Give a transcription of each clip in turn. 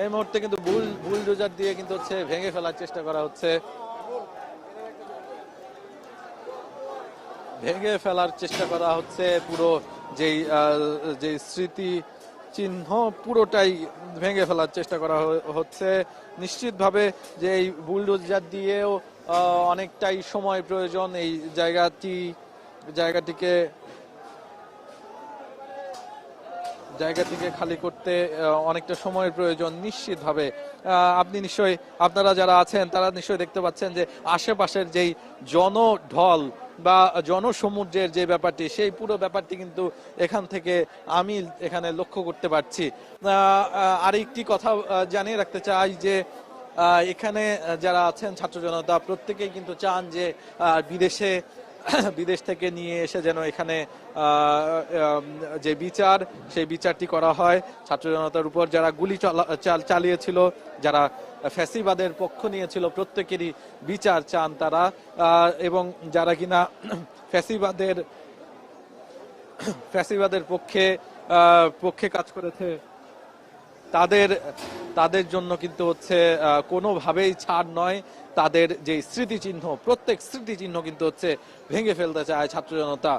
এই মুহূর্তে কিন্তু বুলডোজার দিয়ে কিন্তু হচ্ছে ভেঙে ফেলার চেষ্টা করা হচ্ছে, ভেঙে ফেলার চেষ্টা করা হচ্ছে। পুরো যেই যেই স্মৃতি চিহ্ন পুরোটাই ভেঙে ফেলার চেষ্টা করা হচ্ছে। নিশ্চিতভাবে যে এই বুলডোজার দিয়েও অনেকটাই সময় প্রয়োজন এই জায়গাটিকে খালি করতে অনেকটা সময়ের প্রয়োজন নিশ্চিতভাবে। আপনি নিশ্চয়ই, আপনারা যারা আছেন তারা নিশ্চয়ই দেখতে পাচ্ছেন যে আশেপাশের যেই জনঢল বা জনসমুদ্রের যে ব্যাপারটি, সেই পুরো ব্যাপারটি কিন্তু এখান থেকে আমি এখানে লক্ষ্য করতে পারছি। আরেকটি কথা জানিয়ে রাখতে চাই যে এখানে যারা আছেন ছাত্র জনতা প্রত্যেকেই কিন্তু চান যে বিদেশ থেকে নিয়ে এসে যেন এখানে যে সেই বিচারটি করা হয়। ছাত্র জনতার উপর যারা গুলি চালিয়েছিল, যারা ফ্যাসিবাদের পক্ষ নিয়েছিল, প্রত্যেকেরই বিচার চান তারা। এবং যারা কিনা ফ্যাসিবাদের পক্ষে কাজ করেছে তাদের জন্য কিন্তু হচ্ছে কোনোভাবেই ছাড় নয়। তাদের যে স্মৃতিচিহ্ন, প্রত্যেক স্মৃতিচিহ্ন কিন্তু হচ্ছে ভেঙে ফেলতে চায় ছাত্র জনতা।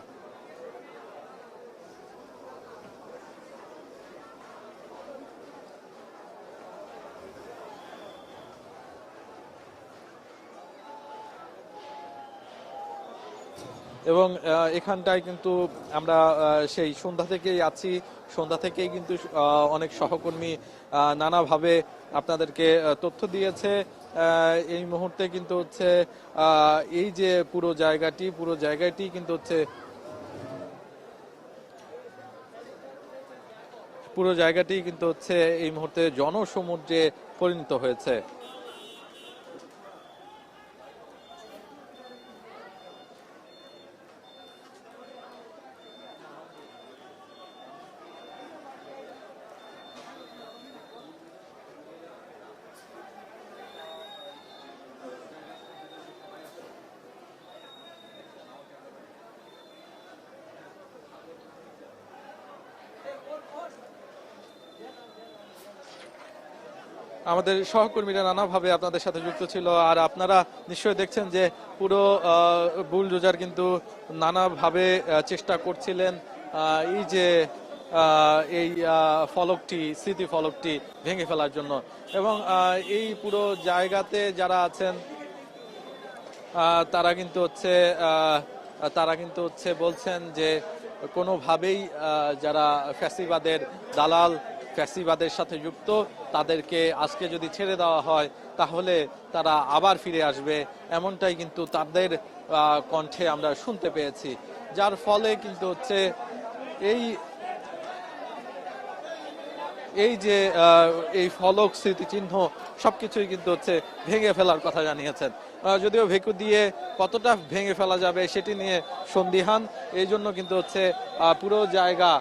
এবং এখানটায় কিন্তু আমরা সেই সন্ধ্যা থেকেই আছি। সন্ধ্যা থেকেই কিন্তু অনেক সহকর্মী নানাভাবে আপনাদেরকে তথ্য দিয়েছে। এই মুহূর্তে কিন্তু হচ্ছে এই যে পুরো জায়গাটি কিন্তু হচ্ছে এই মুহূর্তে জনসমুদ্রে পরিণত হয়েছে। আমাদের সহকর্মীরা নানাভাবে আপনাদের সাথে যুক্ত ছিল। আর আপনারা নিশ্চয়ই দেখছেন যে পুরো বুলডোজার কিন্তু নানাভাবে চেষ্টা করছিলেন এই যে এই স্মৃতি ফলকটি ভেঙে ফেলার জন্য। এবং এই পুরো জায়গাতে যারা আছেন তারা কিন্তু হচ্ছে বলছেন যে কোনোভাবেই যারা ফ্যাসিবাদের দালাল, ফ্যাসিবাদের সাথে যুক্ত, তাদেরকে আজকে যদি ছেড়ে দেওয়া হয় তাহলে তারা আবার ফিরে আসবে, এমনটাই কিন্তু তাদের কণ্ঠে আমরা শুনতে পেয়েছি। যার ফলে কিন্তু হচ্ছে এই যে এই ফলক, স্মৃতিচিহ্ন সবকিছুই কিন্তু হচ্ছে ভেঙে ফেলার কথা জানিয়েছেন। যদিও ভেকু দিয়ে কতটা ভেঙে ফেলা যাবে সেটি নিয়ে সন্দিহান। এই জন্য কিন্তু হচ্ছে পুরো জায়গা